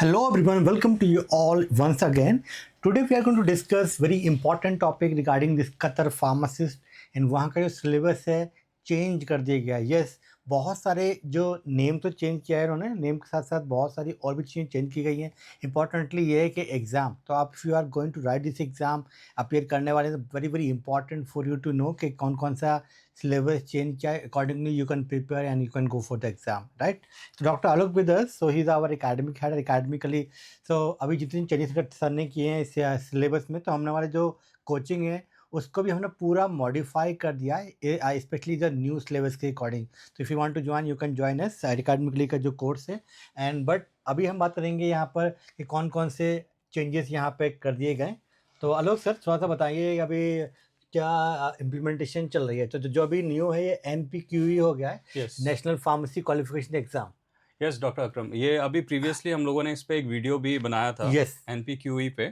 Hello everyone, welcome to you all once again. Today we are going to discuss very important topic regarding this Qatar pharmacist and वहाँ का जो syllabus है change कर दिया गया है. यस, बहुत सारे जो नेम तो चेंज किया है उन्होंने, नेम के साथ साथ बहुत सारी और भी चीज़ें चेंज की गई हैं. इंपॉर्टेंटली ये है कि एग्ज़ाम, तो आप if you are going to write this exam appear करने वाले, very very important for you to know कि कौन कौन सा syllabus change किया है. Accordingly you can prepare and you can go for the exam, right? So Dr. Alok with us, so he's our academic head academically. So अभी जितनी changes sir ने किए हैं इस सिलेबस में, तो हमने हमारे जो कोचिंग है उसको भी हमने पूरा मॉडिफाई कर दिया है, स्पेशली द न्यू सिलेबस के अकॉर्डिंग. तो if you want to join you can join us academically का जो कोर्स है. एंड बट अभी हम बात करेंगे यहाँ पर कि कौन कौन से चेंजेस यहाँ पे कर दिए गए. तो आलोक सर थोड़ा सा बताइए अभी क्या इम्प्लीमेंटेशन चल रही है. तो जो अभी न्यू है ये NPQE हो गया है, national pharmacy qualification exam. Yes doctor Akram, ये अभी प्रीवियसली हम लोगों ने इस पे एक वीडियो भी बनाया था. NPQE पे.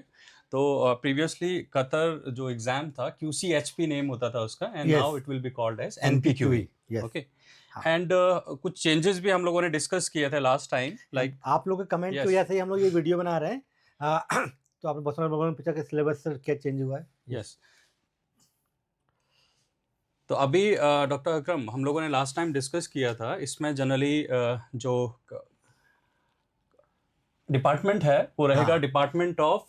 तो प्रीवियसली कतर जो एग्जाम था QCHP नेम होता था उसका, and now it will be called as NPQE. Okay. And कुछ चेंजेस भी हम लोगों ने डिस्कस किए थे लास्ट टाइम. लाइक आप लोगों के कमेंट की वजह से ही हम लोग ये वीडियो बना रहे हैं. तो आप बहुत सारे लोगों ने पूछा कि सिलेबस सर क्या चेंज हुआ है. यस. तो अभी डॉक्टर अकरम हम लोगों ने लास्ट टाइम डिस्कस किया था, इसमें जनरली जो डिपार्टमेंट है वो रहेगा department of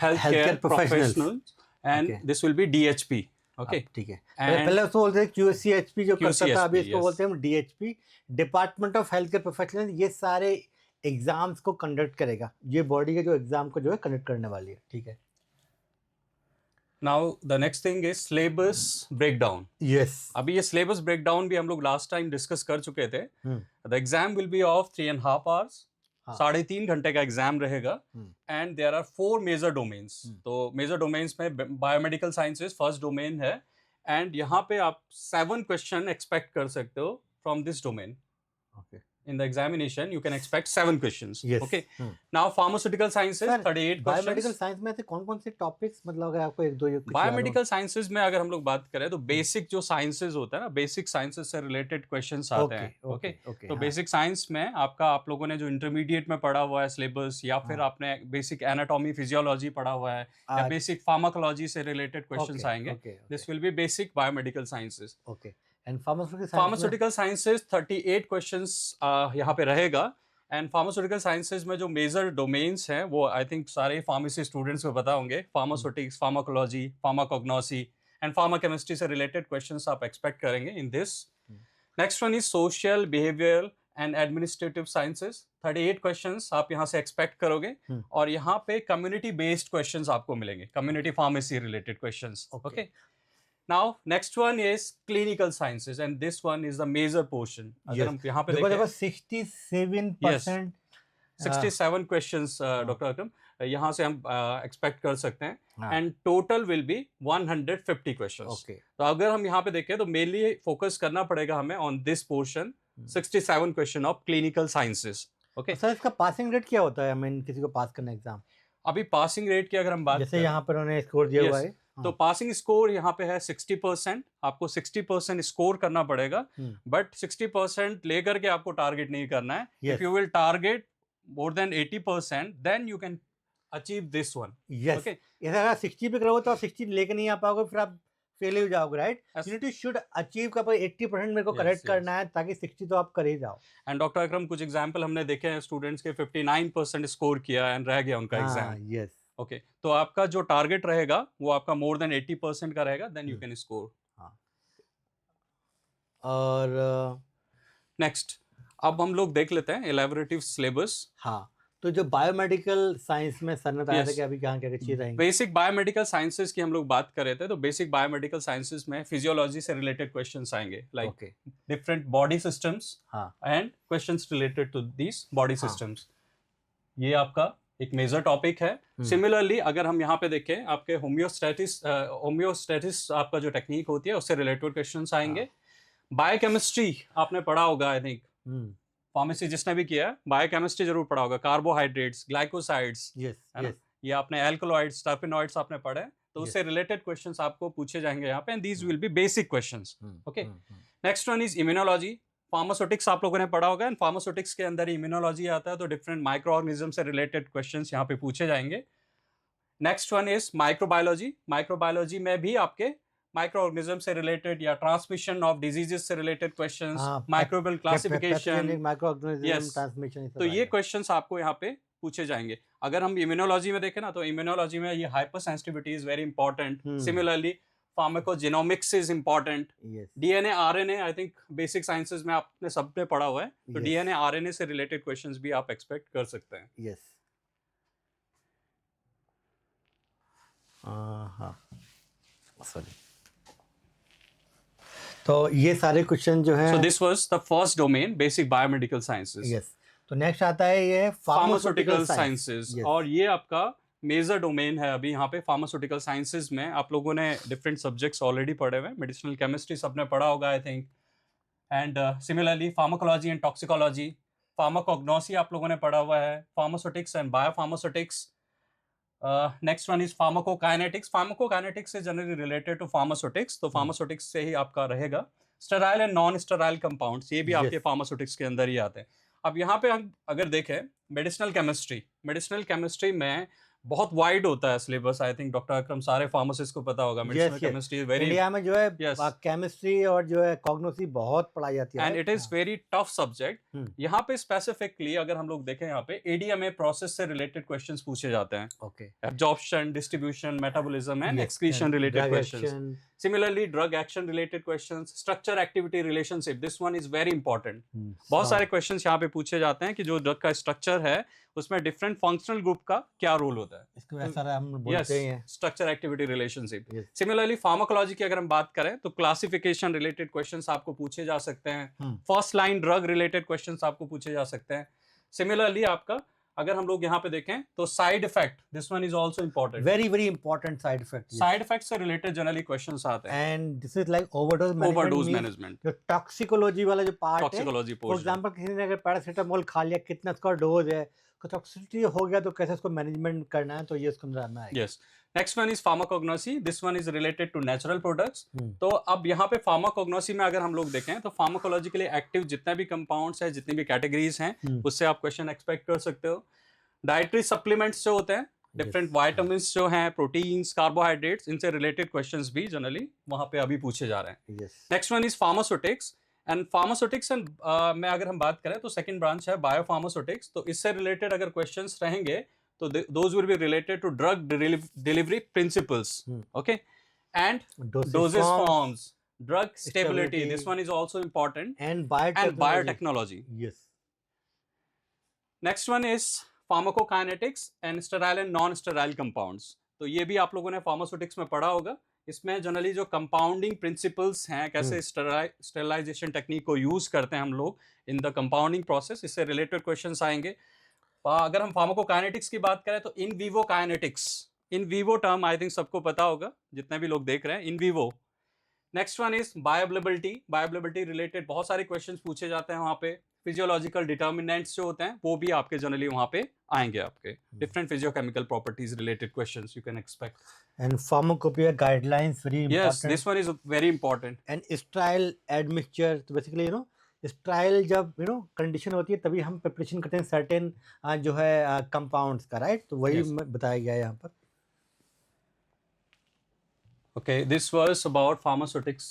health care professional, and this will be DHP. Okay, ठीक है. पहले उसको बोलते हैं QCHP जो करता था, अभी इसको बोलते हैं हम DHP, department of health care professional. ये सारे एग्जाम्स को कंडक्ट करेगा, ये बॉडी के जो एग्जाम को जो है कंडक्ट करने वाली है. ठीक है. Now the next thing is syllabus breakdown. Yes, अभी ये सिलेबस ब्रेकडाउन भी हम लोग लास्ट टाइम डिस्कस कर चुके थे. The exam will be of 3.5 hours. 3.5 घंटे का एग्जाम रहेगा. And there are 4 major domains. तो मेजर डोमेन्स में बायोमेडिकल साइंसेज फर्स्ट डोमेन है, एंड यहाँ पे आप 7 क्वेश्चन एक्सपेक्ट कर सकते हो from this domain. Okay. In the examination you can expect 7 questions. Yes. Okay. Now pharmaceutical sciences 38 questions. Biomedical science में से कौन-कौन से टॉपिक्स, मतलब अगर आपको एक दो बायोमेडिकल साइंसेज में अगर हम लोग बात करें तो बेसिक जो साइंसेज होता है ना, बेसिक साइंसेज से रिलेटेड क्वेश्चंस आते हैं. ओके. तो बेसिक साइंस में आप लोगों ने जो इंटरमीडिएट में पढ़ा हुआ है सिलेबस, या फिर आपने बेसिक एनाटॉमी फिजियोलॉजी पढ़ा हुआ है, या बेसिक फार्माकोलॉजी से रिलेटेड क्वेश्चंस आएंगे. This will be basic biomedical sciences. Okay. And pharmaceutical sciences 38 questions यहाँ पे रहेगा. एंड फार्मास्यूटिकल साइंसेज में जो मेजर डोमेन्स हैं वो आई थिंक सारे फार्मेसी स्टूडेंट्स को पता होंगे. फार्मास्यूटिक्स, फार्माकोलॉजी, फार्माकोग्नोसी एंड फार्माकेमिस्ट्री से रिलेटेड क्वेश्चंस आप एक्सपेक्ट करेंगे in this. Next one is social, behavioural and administrative sciences. 38 questions आप यहाँ से एक्सपेक्ट करोगे. और यहाँ पे कम्युनिटी बेस्ड क्वेश्चंस आपको मिलेंगे, community pharmacy related questions. Okay. Now, next one is clinical sciences, and this one is the major portion. अगर हम यहाँ पे देखें 67%, 67 questions, डॉक्टर अकरम, यहाँ से हम एक्सपेक्ट कर सकते हैं. And total will be 150 questions. तो अगर हम यहाँ पे देखें तो मेनली फोकस करना पड़ेगा हमें on this portion, 67 question of clinical sciences. Okay. Sir इसका पासिंग रेट क्या होता है, आई मीन किसी को पास करना एग्जाम? अभी पासिंग रेट की अगर हम बात जैसे यहाँ पर उन्होंने स्कोर दिया हुआ है, तो पासिंग स्कोर यहाँ पे है 60%. आपको 60% स्कोर करना पड़ेगा, बट 60% लेकर के आपको टारगेट नहीं करना है. If you will target more than 80%, then you can achieve this one. Okay. अगर 60 पे करोगे तो आप 60 लेकर नहीं आ पाओगे, फिर आप फेल हो जाओगे, राइट? यू शुड अचीव का 80% मेरे को करेक्ट करना है, ताकि 60 तो आप कर ही जाओ. एंड डॉक्टर अकरम कुछ एग्जाम्पल हमने देखे हैं स्टूडेंट्स के 59% स्कोर किया एंड रह गया उनका एग्जाम. यस. ओके. तो आपका जो टारगेट रहेगा वो आपका मोर देन 80% का रहेगा, देन यू कैन स्कोर. और नेक्स्ट अब हम लोग देख लेते हैं एलैबोरेटिव सिलेबस. हाँ, तो जो बायोमेडिकल साइंस में सर ने बताया था कि अभी क्या क्या चीज रहेंगी. बेसिक बायोमेडिकल साइंसेज की हम लोग बात कर रहे थे, तो बेसिक बायोमेडिकल साइंसेज में फिजियोलॉजी से रिलेटेड क्वेश्चंस आएंगे, like different body systems and questions related to this body systems. ये आपका एक मेजर टॉपिक है. सिमिलरली अगर हम यहाँ पे देखें, आपके होम्योस्टैटिस आपका जो टेक्निक होती है उससे रिलेटेड क्वेश्चंस आएंगे. बायोकेमिस्ट्री आपने पढ़ा होगा, आई थिंक फार्मेसी जिसने भी किया है बायोकेमिस्ट्री जरूर पढ़ा होगा. कार्बोहाइड्रेट्स, ग्लाइकोसाइड्स, ये आपने एल्कलॉइड्स, टर्पेनॉइड्स आपने पढ़े, तो उससे रिलेटेड क्वेश्चंस आपको पूछे जाएंगे यहाँ पे, and these will be basic questions. Okay. Next one is immunology. Pharmaceutics आप लोगों ने पढ़ा होगा, एंड फार्मास्यूटिक्स के अंदर इम्यूनोलॉजी आता है, तो डिफरेंट माइक्रो ऑर्गेनिज्म से रिलेटेड क्वेश्चंस यहाँ पे पूछे जाएंगे. Next one is microbiology. Microbiology में भी आपके माइक्रो ऑर्गेनिज्म से रिलेटेड या ट्रांसमिशन ऑफ डिजीजेस से related questions, microbial classification, microorganism yes. Transmission, तो ये क्वेश्चंस आपको यहाँ पे पूछे जाएंगे. अगर हम इम्यूनोलॉजी में देखें ना, तो इम्यूनोलॉजी में ये hyper sensitivity is very important. Similarly pharmacogenomics is important. DNA RNA, I think basic sciences में आपने सबने पढ़ा हुआ है, तो डीएनए आरएनए से रिलेटेड क्वेश्चंस भी आप एक्सपेक्ट कर सकते हैं. यस. हाँ, सॉरी. तो ये सारे क्वेश्चन जो हैं, so this was the first domain, basic biomedical sciences. Yes. तो नेक्स्ट आता है ये फार्मास्यूटिकल साइंसेज, और ये आपका मेजर डोमेन है अभी यहाँ पे. फार्मास्यूटिकल साइंसेज में आप लोगों ने डिफरेंट सब्जेक्ट्स ऑलरेडी पढ़े हुए हैं. मेडिसिनल केमिस्ट्री सबने पढ़ा होगा I think, and similarly pharmacology and toxicology, pharmacognosy आप लोगों ने पढ़ा हुआ है, pharmaceutics and biopharmaceutics. Next one is pharmacokinetics. Pharmacokinetics is generally related to pharmaceutics, तो फार्मास्यूटिक्स से ही आपका रहेगा. Sterile and non sterile compounds, ये भी आपके फार्मास्यूटिक्स के अंदर ही आते हैं. अब यहाँ पे हम अगर देखें मेडिसिनल केमिस्ट्री में बहुत वाइड होता है सिलेबस. आई थिंक डॉक्टर अकरम सारे फार्मासिस्ट को पता होगा. मेडिसिनल केमिस्ट्री वेरी, इंडिया में जो है Yes. केमिस्ट्री और जो है कॉग्नोसी बहुत पढ़ाई जाती है, and it is very tough subject. यहाँ पे स्पेसिफिकली अगर हम लोग देखें, यहाँ पे एडीएमए प्रोसेस से रिलेटेड क्वेश्चंस पूछे जाते हैं. Okay. Absorption, distribution, metabolism and excretion related questions. Similarly, drug action related questions, structure activity relationship, this one is very important. बहुत सारे क्वेश्चंस यहाँ पे पूछे जाते हैं कि जो ड्रग का स्ट्रक्चर है उसमें डिफरेंट फंक्शनल ग्रुप का क्या रोल होता है. इसको ऐसा हम बोलते हैं structure activity relationship. Similarly pharmacology की अगर हम बात करें तो क्लासिफिकेशन रिलेटेड क्वेश्चंस आपको पूछे जा सकते हैं. First line drug related questions आपको पूछे जा सकते हैं. सिमिलरली आपका अगर हम लोग यहाँ पे देखें तो side effect, this one is also important. Very very important side effect. Side effect से रिलेटेड जनरली क्वेश्चंस आते हैं. And this is like overdose management. जो टॉक्सिकोलॉजी वाला जो पार्ट है, टॉक्सिकोलॉजी फॉर एग्जांपल किसी ने अगर पैरासीटामोल खा लिया, कितना उसका डोज है, टॉक्सिसिटी हो गया तो कैसे उसको मैनेजमेंट करना है, तो ये उसको अंदर आना है. Yes. Next one is pharmacognosy. This one is related to natural products. तो अब यहाँ पे फार्माकोग्नोसी में अगर हम लोग देखें तो फार्माकोलॉजिकली एक्टिव जितने भी कंपाउंड्स हैं, जितनी भी कैटेगरीज हैं, उससे आप क्वेश्चन एक्सपेक्ट कर सकते हो. डाइटरी सप्लीमेंट्स जो होते हैं, डिफरेंट वाइटामिन जो हैं, प्रोटीन्स, कार्बोहाइड्रेट्स, इनसे रिलेटेड क्वेश्चंस भी जनरली वहां पे अभी पूछे जा रहे हैं. Next one is pharmaceutics. And pharmaceutics and में अगर हम बात करें तो सेकंड ब्रांच है बायोफार्मास्यूटिक्स. तो इससे रिलेटेड अगर क्वेश्चंस रहेंगे तो those will be related to drug delivery principles, okay, and doses forms, drug stability, this one is also important, and biotechnology. Yes. Next one is pharmacokinetics and sterile and non sterile compounds. तो ये भी आप लोगों ने pharmaceutics में पढ़ा होगा. इसमें जनरली जो कंपाउंडिंग प्रिंसिपल्स हैं, कैसे स्टेरिलाइजेशन टेक्निक को यूज करते हैं हम लोग इन द कंपाउंडिंग प्रोसेस, इससे रिलेटेड क्वेश्चंस आएंगे. अगर हम फार्माकोकाइनेटिक्स की बात करें तो in vivo kinetics, in vivo term I think सबको पता होगा जितने भी लोग देख रहे हैं, in vivo. Next one is bioavailability related बहुत सारे क्वेश्चंस पूछे जाते हैं वहाँ पे. फिजियोलॉजिकल डिटर्मिनेंट्स जो होते हैं वो भी आपके जनरली वहाँ पे आएंगे. आपके different physiochemical properties related questions you can expect. And pharmacopoeia guidelines very important. Yes, this one is very important. And sterile admixture, तो बेसिकली स्ट्राइल जब कंडीशन होती है तभी हम प्रिपरेशन करते हैं सर्टेन जो है कंपाउंड्स का, राइट. तो वही बताया गया है यहाँ पर. Okay, this was about pharmaceutics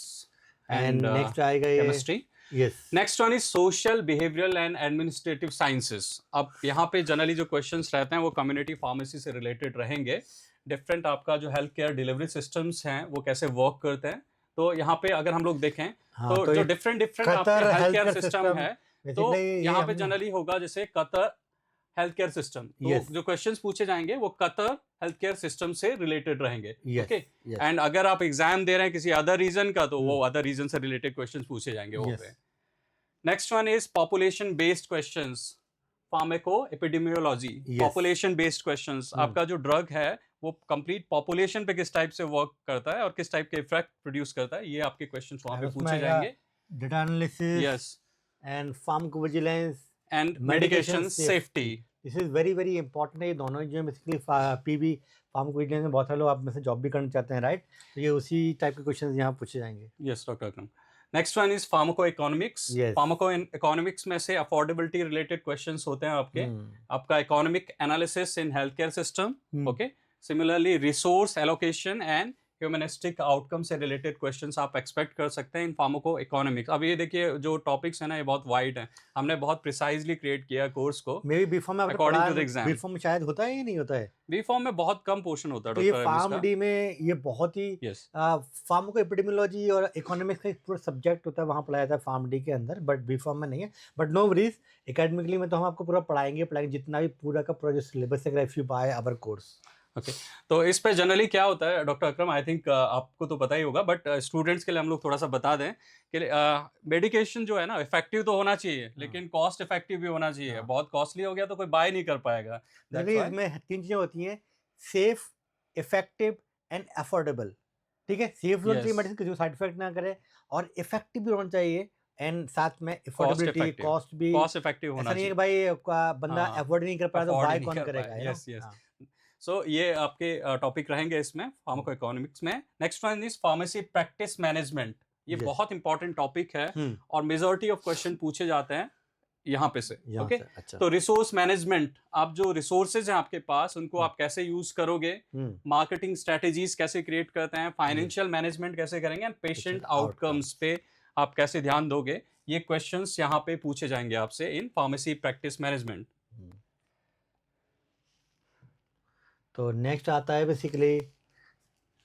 and next आएगा ये chemistry. Yes. Next one is social, behavioural and administrative sciences. अब यहाँ पे जनरली जो क्वेश्चंस रहते हैं वो कम्युनिटी फार्मेसी से रिलेटेड रहेंगे. डिफरेंट आपका जो हेल्थ केयर डिलीवरी सिस्टम्स हैं वो कैसे वर्क करते हैं. तो यहाँ पे अगर हम लोग देखें तो जो डिफरेंट आपके हेल्थ केयर सिस्टम है, तो यहाँ पे जनरली होगा जैसे कतर हेल्थ केयर सिस्टम. तो जो क्वेश्चंस पूछे जाएंगे वो कतर हेल्थ केयर सिस्टम से रिलेटेड रहेंगे. ओके. एंड अगर आप एग्जाम दे रहे हैं किसी अदर रीजन का तो वो अदर रीजन से रिलेटेड क्वेश्चंस पूछे जाएंगे वहाँ पे. Next one is population based questions, pharmaco epidemiology. Population based questions, आपका जो ड्रग है वो कंप्लीट पॉपुलेशन पे किस टाइप से वर्क करता है और किस टाइप के इफेक्ट प्रोड्यूस करता है, ये आपके क्वेश्चंस वहाँ पे पूछे जाएंगे. Data analysis, yes, and pharmacovigilance and medication safety. This is very very important है. ये दोनों जो बेसिकली पीबी फार्माकोविजिलेंस में बहुत सारे लोग आप में से जॉब भी करना चाहते हैं, राइट. तो ये उसी टाइप के क्वेश्चंस यहाँ पूछे जाएंगे. Yes doctor Akram. Next one is pharmaco economics. Yes. Pharmaco economics में से अफोर्डेबिलिटी रिलेटेड क्वेश्चंस होते हैं आपके। आपका economic analysis in health care system, okay. Similarly resource allocation and humanistic outcome से रिलेटेड क्वेश्चंस आप एक्सपेक्ट कर सकते हैं इन फार्माको इकोनॉमिक्स। अब ये देखिए जो टॉपिक्स है ना, ये बहुत वाइड है, हमने बहुत प्रिसाइजली क्रिएट किया कोर्स को मे बी बी फॉर्म में आपने अकॉर्डिंग पढ़ा to the exam. B form में शायद होता है या नहीं होता है? बी फॉर्म में बहुत कम पोर्शन होता है तो ये डॉक्टर फार्म डी में ये बहुत ही यस फार्मको एपिडेमियोलॉजी और इकोनॉमिक्स का एक पूरा सब्जेक्ट होता है, वहाँ पढ़ाया जाता है फार्म डी के अंदर, बट बी फॉर्म में नहीं है। बट नो वरीज, एकेडमिकली में तो हम आपको पूरा पढ़ाएंगे जितना भी पूरा का पूरा जो सिलेबस है if you buy our course. Okay तो इस पे जनरली क्या होता है डॉक्टर अकरम, आई थिंक आपको तो पता ही होगा, बट स्टूडेंट्स के लिए हम लोग थोड़ा सा बता दें कि मेडिकेशन जो है ना इफेक्टिव तो होना चाहिए, लेकिन कॉस्ट इफेक्टिव भी होना चाहिए। बहुत कॉस्टली हो गया तो कोई बाय नहीं कर पाएगा। जनरली इसमें 3 चीज़ें होती हैं, सेफ, इफेक्टिव एंड अफोर्डेबल। ठीक है, सेफ भी होना चाहिए मेडिसिन, किसी को साइड इफेक्ट ना करे, और इफेक्टिव भी होना चाहिए, एंड साथ में अफोर्डेबिलिटी, कॉस्ट भी कॉस्ट इफेक्टिव होना ऐसा नहीं है चाहिए। कि भाई बंदा हाँ, अफोर्ड नहीं कर पाया तो afford बाय नहीं कौन कर करेगा, पाए। you know? Yes yes. हाँ। सो ये आपके टॉपिक रहेंगे इसमें फार्माको इकोनॉमिक्स में। Next one is pharmacy practice management. ये Yes. बहुत इंपॉर्टेंट टॉपिक है हम्म, और मेजॉरिटी ऑफ क्वेश्चन पूछे जाते हैं यहाँ पे से। यहाँ ओके से, अच्छा। तो रिसोर्स मैनेजमेंट, आप जो रिसोर्सेज हैं आपके पास उनको आप कैसे यूज करोगे, मार्केटिंग स्ट्रेटेजीज कैसे क्रिएट करते हैं, फाइनेंशियल मैनेजमेंट कैसे करेंगे, एंड पेशेंट आउटकम्स पे आप कैसे ध्यान दोगे, ये क्वेश्चंस यहाँ पे पूछे जाएंगे आपसे इन फार्मेसी प्रैक्टिस मैनेजमेंट। तो नेक्स्ट आता है बेसिकली,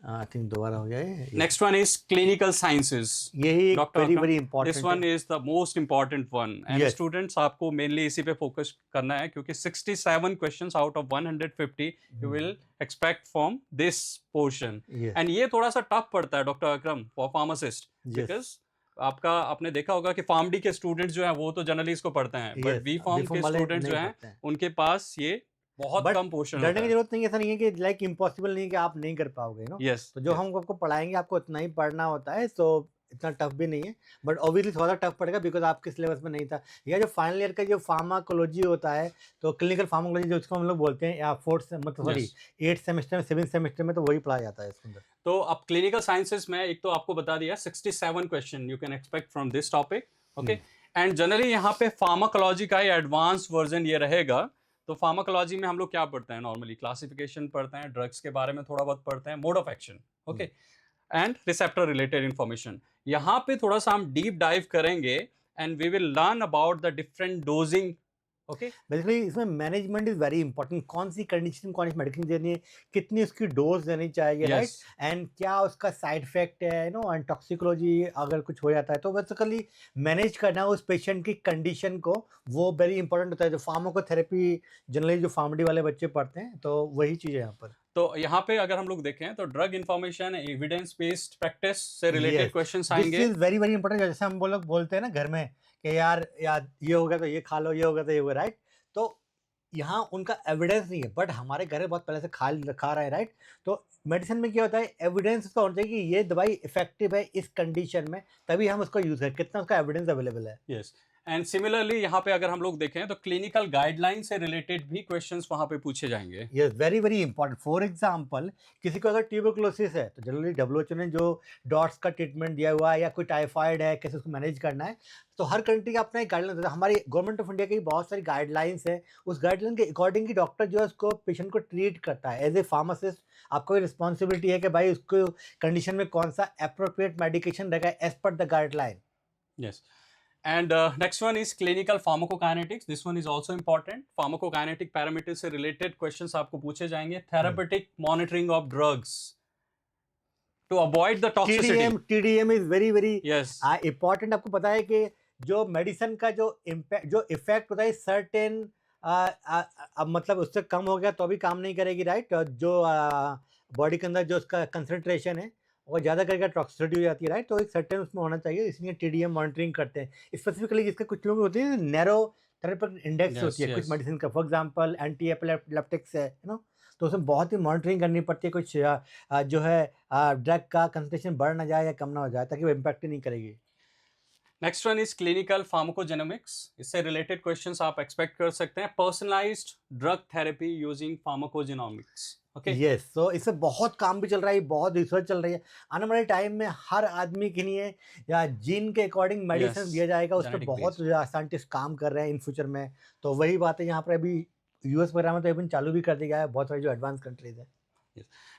आई थिंक दोबारा हो गया है। Next one is clinical sciences. यही Dr. Very Akram, very this important one is the most important one, and Yes. Students आपको मेनली इसी पे फोकस करना है, क्योंकि 67 questions out of 150 you will expect from this portion. Yes. And ये थोड़ा सा टफ पड़ता है doctor Akram for pharmacist, Yes. Because आपका आपने देखा होगा कि फार्म डी के स्टूडेंट्स जो हैं वो तो जनरली इसको पढ़ते हैं, but Yes. B form B.Pharm के वाले स्टूडेंट्स जो नहीं हैं पढ़ते हैं। उनके पास ये बहुत But कम पोर्शन डरने होता की है। जरूरत नहीं है, ऐसा नहीं है कि लाइक इम्पॉसिबल नहीं है कि आप नहीं कर पाओगे, नो। यस तो जो हम आपको पढ़ाएंगे आपको उतना ही पढ़ना होता है, तो इतना टफ भी नहीं है, बट ऑब्वियसली थोड़ा टफ पड़ेगा बिकॉज आपके सिलेबस में नहीं था। या जो फाइनल ईयर का जो फार्माकोलॉजी होता है, तो क्लिनिकल फार्माकोलॉजी जो उसको हम लोग बोलते हैं, या फोर्थ मतलब सॉरी 8th सेमेस्टर में 7th सेमेस्टर में तो वही पढ़ाया जाता है इसके अंदर। तो अब क्लिनिकल साइंसेस में एक तो आपको बता दिया 67 question you can expect from this topic, okay. And generally यहाँ पे फार्माकोलॉजी का ही एडवांस वर्जन ये रहेगा। तो फार्माकोलॉजी में हम लोग क्या पढ़ते हैं, नॉर्मली क्लासिफिकेशन पढ़ते हैं, ड्रग्स के बारे में थोड़ा बहुत पढ़ते हैं, mode of action, okay, and receptor related information. यहाँ पे थोड़ा सा हम डीप डाइव करेंगे and we will learn about the different dosing, okay. Basically इसमें मैनेजमेंट इज वेरी इंपॉर्टेंट, कौन सी कंडीशन कौन सी मेडिसिन देनी है, कितनी उसकी डोज देनी चाहिए, राइट, Yes. एंड क्या उसका साइड इफेक्ट है, एंड टॉक्सिकोलॉजी अगर कुछ हो जाता है तो बेसिकली मैनेज करना उस पेशेंट की कंडीशन को, वो वेरी इंपॉर्टेंट होता है। जो फार्माकोथेरेपी जनरली जो फार्मडी वाले बच्चे पढ़ते हैं, तो वही चीज़ है यहाँ पर। तो यहाँ पे अगर हम लोग देखें तो drug information, evidence based practice से रिलेटेड Yes. क्वेश्चंस दिस आएंगे। Is very very important. जैसे हम लोग बोलते हैं ना घर में कि यार ये हो गया तो ये खा लो, ये हो गया तो ये हो गया, राइट। तो यहाँ उनका एविडेंस नहीं है, बट हमारे घर में बहुत पहले से खा रहे हैं, राइट। तो मेडिसिन में क्या होता है, एविडेंस उसका होना चाहिए कि ये दवाई इफेक्टिव है इस कंडीशन में, तभी हम उसको यूज़ करें, कितना उसका एविडेंस अवेलेबल है। यस, एंड सिमिलरली यहाँ पे अगर हम लोग देखें तो क्लिनिकल गाइडलाइन से रिलेटेड भी क्वेश्चंस वहाँ पे पूछे जाएंगे। Yes, very very important. For example किसी को अगर ट्यूबरकुलोसिस है तो जनरली WHO ने जो डॉट्स का ट्रीटमेंट दिया हुआ है, या कोई टाइफाइड है कैसे उसको मैनेज करना है, तो हर कंट्री का अपना एक गाइडलाइन होता है। हमारी गवर्नमेंट ऑफ इंडिया की बहुत सारी गाइडलाइंस है, उस गाइडलाइन के अकॉर्डिंग की डॉक्टर जो है उसको पेशेंट को ट्रीट करता है। एज ए फार्मासिस्ट आपको रिस्पॉन्सिबिलिटी है कि भाई उसको कंडीशन में कौन सा अप्रोप्रिएट मेडिकेशन रहेगा as per the guideline. Yes, and next one is clinical pharmacokinetics. This one is also important. Pharmacokinetic parameters से related questions आपको पूछे जाएंगे। Therapeutic monitoring of drugs to avoid the toxicity. TDM is very very Yes. Important. आपको पता है कि जो medicine का जो इम्पैक्ट जो इफेक्ट होता है सर्टेन अब मतलब उससे कम हो गया तो भी काम नहीं करेगी, राइट। जो बॉडी के अंदर जो उसका कंसंट्रेशन है वो ज़्यादा करके टॉक्सिसिटी हो जाती है, राइट। तो एक सर्टेन उसमें होना चाहिए, इसलिए TDM मॉनिटरिंग करते हैं स्पेसिफिकली। जिसके कुछ लोग होते हैं नैरो थेरेपेटिक इंडेक्स Yes, होती है yes. कुछ मेडिसिन का, फॉर एग्जांपल एंटी एपिलेप्टिक्स है, तो उसमें बहुत ही मॉनिटरिंग करनी पड़ती है, कुछ जो है ड्रग का कंसंट्रेशन बढ़ ना जाए या कम ना हो जाए, ताकि वो इम्पैक्ट नहीं करेगी। Next one is clinical pharmacogenomics. इससे रिलेटेड क्वेश्चंस आप एक्सपेक्ट कर सकते हैं। Personalised drug therapy using pharmacogenomics. Okay, yes, तो इससे बहुत काम भी चल रहा है, बहुत रिसर्च चल रही है। आने वाले टाइम में हर आदमी के लिए या जीन के अकॉर्डिंग मेडिसिन Yes, दिया जाएगा, उस पर genetic बहुत based. साइंटिस्ट काम कर रहे हैं इन फ्यूचर में। तो वही बात है, यहाँ पर अभी यूएस वगैरह में तो अभी चालू भी कर दिया है, बहुत सारी जो एडवांस कंट्रीज है।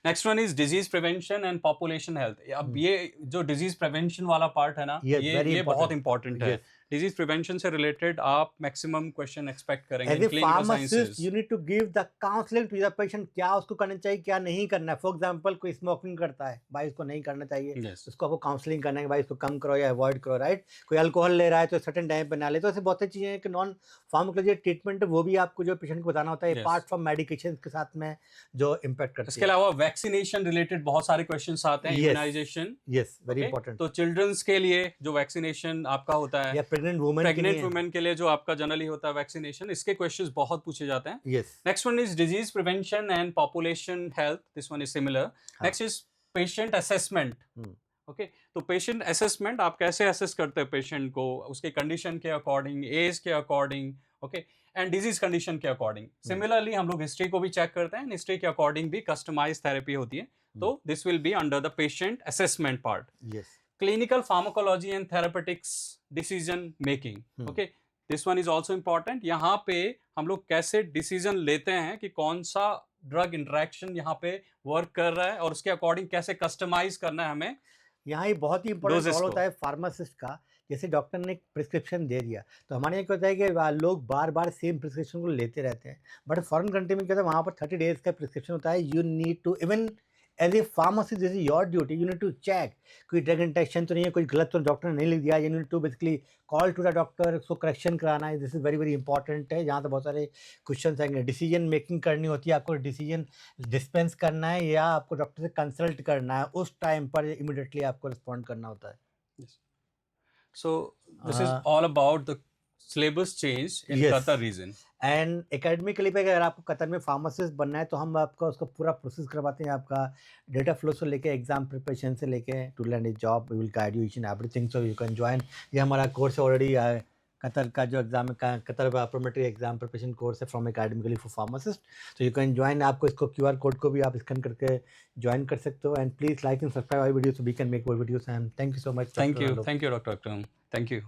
Next one is disease prevention and population health. अब ये जो डिजीज प्रिवेंशन वाला पार्ट है ना, Yes, very ये बहुत important. इंपॉर्टेंट है। Yes. डिजीज प्रिवेंशन से रिलेटेड आप मैक्सिमम क्वेश्चन एक्सपेक्ट करेंगे as in a clinical pharmacist sciences. You need to give the counselling to the patient, क्या उसको करना चाहिए क्या नहीं करना है। फॉर एग्जांपल कोई स्मोकिंग करता है, भाई इसको नहीं करना चाहिए, Yes. उसको आपको काउंसलिंग करना है, भाई इसको कम करो या अवॉइड करो, राइट। कोई अल्कोहल ले रहा है तो सर्टेन टाइम पे ना ले। तो ऐसे बहुत सी चीज़ें हैं कि नॉन फार्माकोलॉजी ट्रीटमेंट है, वो भी आपको जो पेशेंट को बताना होता है, Yes. पार्ट फ्रॉम मेडिकेशन के साथ में जो इम्पैक्ट करती इसके है। अलावा वैक्सीनेशन रिलेटेड बहुत सारे क्वेश्चंस आते हैं। Yes. Immunisation, yes, very important. तो चिल्ड्रंस के लिए जो वैक्सीनेशन आपका होता है, या प्रेग्नेंट वुमेन के प्रेग्नेंट लिए। वुमेन के लिए जो आपका जनरली होता है वैक्सीनेशन, इसके क्वेश्चंस बहुत पूछे जाते हैं। Yes, Next one is disease prevention and population health. This one is similar. Next is patient assessment. Okay, तो पेशेंट असेसमेंट, आप कैसे असेस करते हैं पेशेंट को, उसके कंडीशन के अकॉर्डिंग, एज के according, okay, and disease condition के अकॉर्डिंग। सिमिलरली हम लोग हिस्ट्री को भी चेक करते हैं, हिस्ट्री के अकॉर्डिंग भी कस्टमाइज थेरेपी होती है। तो this will be under the patient assessment part. Yes, clinical pharmacology and therapeutics decision making. Okay, this one is also important. यहाँ पे हम लोग कैसे डिसीजन लेते हैं कि कौन सा ड्रग इंटरेक्शन यहाँ पे वर्क कर रहा है और उसके अकॉर्डिंग कैसे कस्टमाइज करना है हमें। यहाँ ये बहुत ही इंपॉर्टेंट Doses रोल को। होता है फार्मासिस्ट का। जैसे डॉक्टर ने एक प्रिस्क्रिप्शन दे दिया, तो हमारे यहाँ क्या होता है कि लोग बार बार सेम प्रिस्क्रिप्शन को लेते रहते हैं। बट फॉरेन कंट्री में क्या होता है, वहाँ पर 30 डेज का प्रिस्क्रिप्शन होता है। You need to even as a pharmacist, this is your duty, you need to check कोई ड्रग इंटरेक्शन तो नहीं है, कोई गलत तो डॉक्टर ने नहीं लिख दिया। You need to basically call to the doctor, उसको करेक्शन कराना है। This is very very important है। यहाँ तो बहुत सारे क्वेश्चन आएंगे। डिसीजन मेकिंग करनी होती है, आपको डिसीजन डिस्पेंस करना है या आपको डॉक्टर से कंसल्ट करना है, उस टाइम पर इमिडिएटली आपको रिस्पॉन्ड करना होता है। So this is all about the syllabus change in Yes. Qatar region. And academically पे अगर आपको कतर में फार्मासिस्ट बनना है, तो हम आपका उसका पूरा प्रोसेस करवाते हैं। आपका डेटा फ्लो से लेके एग्जाम प्रिपरेशन से लेके to land a job, we will guide you each and everything, so you can join. ये हमारा कोर्स ऑलरेडी कतर का जो एग्जाम है, Qatar Prometric exam preparation course है फ्रॉम एकेडमिकली फॉर फार्मासिस्ट, तो यू कैन ज्वाइन। आपको इसको QR code को भी आप स्कैन करके ज्वाइन कर सकते हो। And please like and subscribe our video so we can make more videos. And thank you so much. Thank you, Dr. Akram. Thank you.